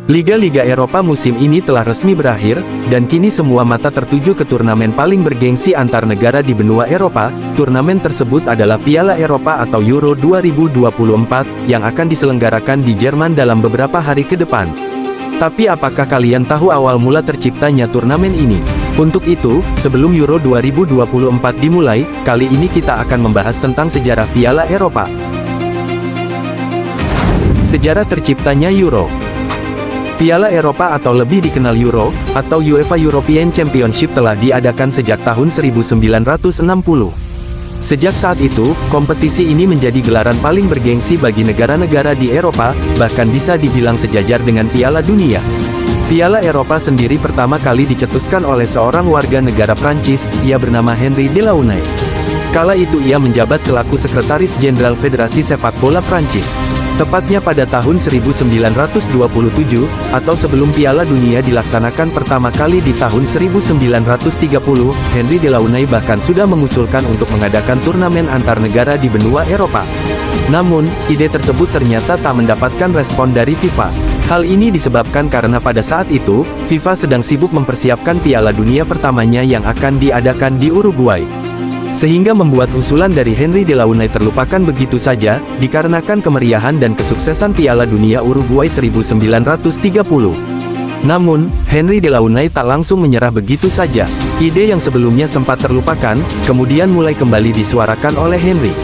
Liga-liga Eropa musim ini telah resmi berakhir, dan kini semua mata tertuju ke turnamen paling bergengsi antar negara di benua Eropa. Turnamen tersebut adalah Piala Eropa atau Euro 2024, yang akan diselenggarakan di Jerman dalam beberapa hari ke depan. Tapi apakah kalian tahu awal mula terciptanya turnamen ini? Untuk itu, sebelum Euro 2024 dimulai, kali ini kita akan membahas tentang sejarah Piala Eropa. Sejarah terciptanya Euro. Piala Eropa atau lebih dikenal Euro, atau UEFA European Championship telah diadakan sejak tahun 1960. Sejak saat itu, kompetisi ini menjadi gelaran paling bergengsi bagi negara-negara di Eropa, bahkan bisa dibilang sejajar dengan Piala Dunia. Piala Eropa sendiri pertama kali dicetuskan oleh seorang warga negara Prancis, ia bernama Henri Delaunay. Kala itu ia menjabat selaku Sekretaris Jenderal Federasi Sepak Bola Prancis. Tepatnya pada tahun 1927, atau sebelum Piala Dunia dilaksanakan pertama kali di tahun 1930, Henri Delaunay bahkan sudah mengusulkan untuk mengadakan turnamen antar negara di benua Eropa. Namun, ide tersebut ternyata tak mendapatkan respon dari FIFA. Hal ini disebabkan karena pada saat itu, FIFA sedang sibuk mempersiapkan Piala Dunia pertamanya yang akan diadakan di Uruguay. Sehingga membuat usulan dari Henri Delaunay terlupakan begitu saja, dikarenakan kemeriahan dan kesuksesan Piala Dunia Uruguay 1930. Namun, Henri Delaunay tak langsung menyerah begitu saja. Ide yang sebelumnya sempat terlupakan, kemudian mulai kembali disuarakan oleh Henri.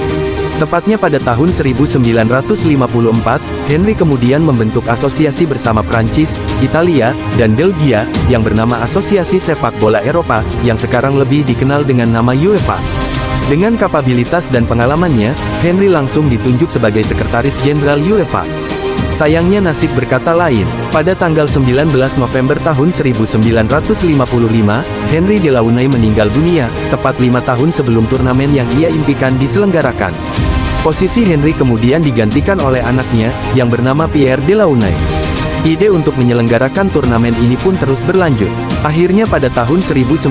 Tepatnya pada tahun 1954, Henri kemudian membentuk asosiasi bersama Prancis, Italia, dan Belgia, yang bernama Asosiasi Sepak Bola Eropa, yang sekarang lebih dikenal dengan nama UEFA. Dengan kapabilitas dan pengalamannya, Henri langsung ditunjuk sebagai Sekretaris Jenderal UEFA. Sayangnya nasib berkata lain. Pada tanggal 19 November tahun 1955, Henri Delaunay meninggal dunia, tepat 5 tahun sebelum turnamen yang ia impikan diselenggarakan. Posisi Henri kemudian digantikan oleh anaknya, yang bernama Pierre Delaunay. Ide untuk menyelenggarakan turnamen ini pun terus berlanjut. Akhirnya pada tahun 1960,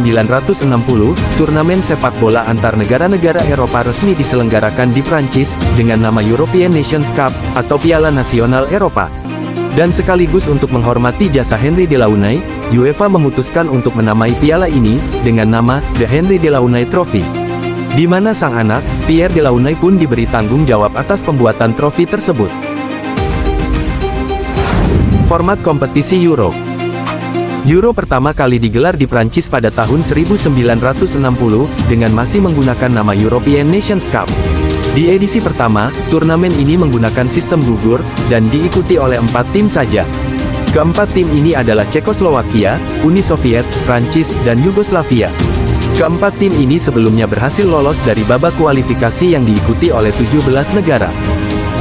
turnamen sepak bola antar negara-negara Eropa resmi diselenggarakan di Prancis, dengan nama European Nations Cup, atau Piala Nasional Eropa. Dan sekaligus untuk menghormati jasa Henri Delaunay, UEFA memutuskan untuk menamai piala ini, dengan nama, The Henri Delaunay Trophy. Di mana sang anak, Pierre Delaunay pun diberi tanggung jawab atas pembuatan trofi tersebut. Format kompetisi Euro. Euro pertama kali digelar di Prancis pada tahun 1960, dengan masih menggunakan nama European Nations Cup. Di edisi pertama, turnamen ini menggunakan sistem gugur, dan diikuti oleh 4 tim saja. Keempat tim ini adalah Cekoslowakia, Uni Soviet, Prancis, dan Yugoslavia. Keempat tim ini sebelumnya berhasil lolos dari babak kualifikasi yang diikuti oleh 17 negara.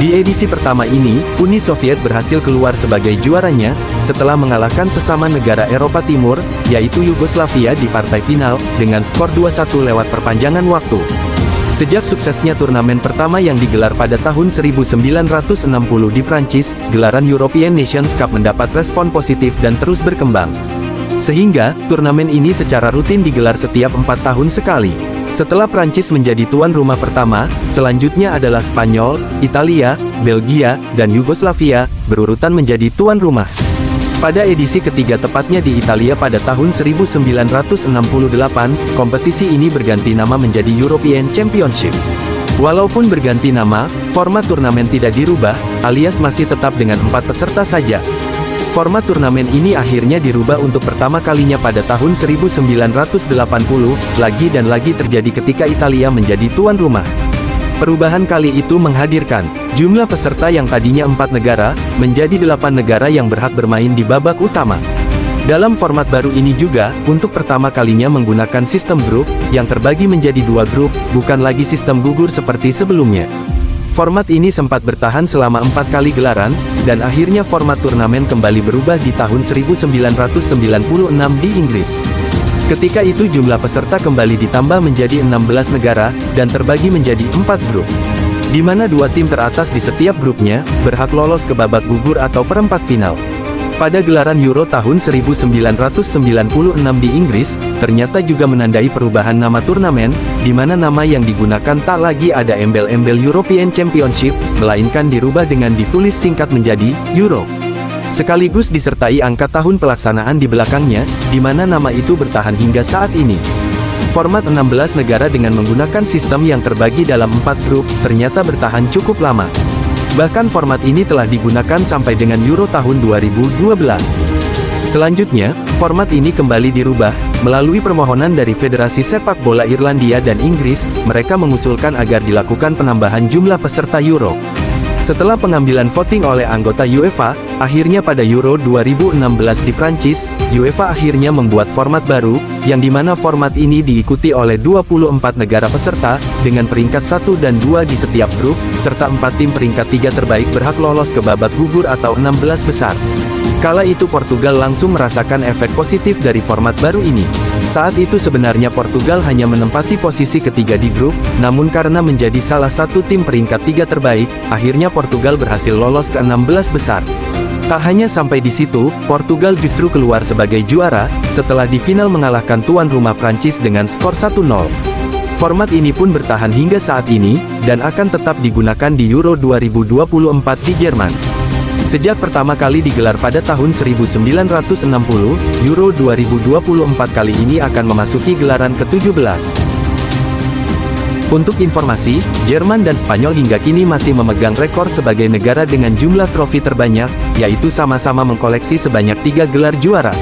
Di edisi pertama ini, Uni Soviet berhasil keluar sebagai juaranya, setelah mengalahkan sesama negara Eropa Timur, yaitu Yugoslavia di partai final, dengan skor 2-1 lewat perpanjangan waktu. Sejak suksesnya turnamen pertama yang digelar pada tahun 1960 di Prancis, gelaran European Nations Cup mendapat respon positif dan terus berkembang. Sehingga, turnamen ini secara rutin digelar setiap 4 tahun sekali. Setelah Prancis menjadi tuan rumah pertama, selanjutnya adalah Spanyol, Italia, Belgia, dan Yugoslavia, berurutan menjadi tuan rumah. Pada edisi ketiga tepatnya di Italia pada tahun 1968, kompetisi ini berganti nama menjadi European Championship. Walaupun berganti nama, format turnamen tidak dirubah, alias masih tetap dengan 4 peserta saja. Format turnamen ini akhirnya dirubah untuk pertama kalinya pada tahun 1980, lagi dan lagi terjadi ketika Italia menjadi tuan rumah. Perubahan kali itu menghadirkan jumlah peserta yang tadinya 4 negara, menjadi 8 negara yang berhak bermain di babak utama. Dalam format baru ini juga, untuk pertama kalinya menggunakan sistem grup, yang terbagi menjadi 2 grup, bukan lagi sistem gugur seperti sebelumnya. Format ini sempat bertahan selama 4 kali gelaran, dan akhirnya format turnamen kembali berubah di tahun 1996 di Inggris. Ketika itu jumlah peserta kembali ditambah menjadi 16 negara, dan terbagi menjadi 4 grup. Di mana 2 tim teratas di setiap grupnya, berhak lolos ke babak gugur atau perempat final. Pada gelaran Euro tahun 1996 di Inggris, ternyata juga menandai perubahan nama turnamen, di mana nama yang digunakan tak lagi ada embel-embel European Championship, melainkan dirubah dengan ditulis singkat menjadi Euro. Sekaligus disertai angka tahun pelaksanaan di belakangnya, di mana nama itu bertahan hingga saat ini. Format 16 negara dengan menggunakan sistem yang terbagi dalam 4 grup, ternyata bertahan cukup lama. Bahkan format ini telah digunakan sampai dengan Euro tahun 2012. Selanjutnya, format ini kembali dirubah, melalui permohonan dari Federasi Sepak Bola Irlandia dan Inggris, mereka mengusulkan agar dilakukan penambahan jumlah peserta Euro. Setelah pengambilan voting oleh anggota UEFA, akhirnya pada Euro 2016 di Prancis, UEFA akhirnya membuat format baru, yang dimana format ini diikuti oleh 24 negara peserta, dengan peringkat 1 dan 2 di setiap grup, serta 4 tim peringkat 3 terbaik berhak lolos ke babak gugur atau 16 besar. Kala itu Portugal langsung merasakan efek positif dari format baru ini. Saat itu sebenarnya Portugal hanya menempati posisi ketiga di grup, namun karena menjadi salah satu tim peringkat 3 terbaik, akhirnya Portugal berhasil lolos ke 16 besar. Tak hanya sampai di situ, Portugal justru keluar sebagai juara, setelah di final mengalahkan tuan rumah Prancis dengan skor 1-0. Format ini pun bertahan hingga saat ini, dan akan tetap digunakan di Euro 2024 di Jerman. Sejak pertama kali digelar pada tahun 1960, Euro 2024 kali ini akan memasuki gelaran ke-17. Untuk informasi, Jerman dan Spanyol hingga kini masih memegang rekor sebagai negara dengan jumlah trofi terbanyak, yaitu sama-sama mengkoleksi sebanyak 3 gelar juara.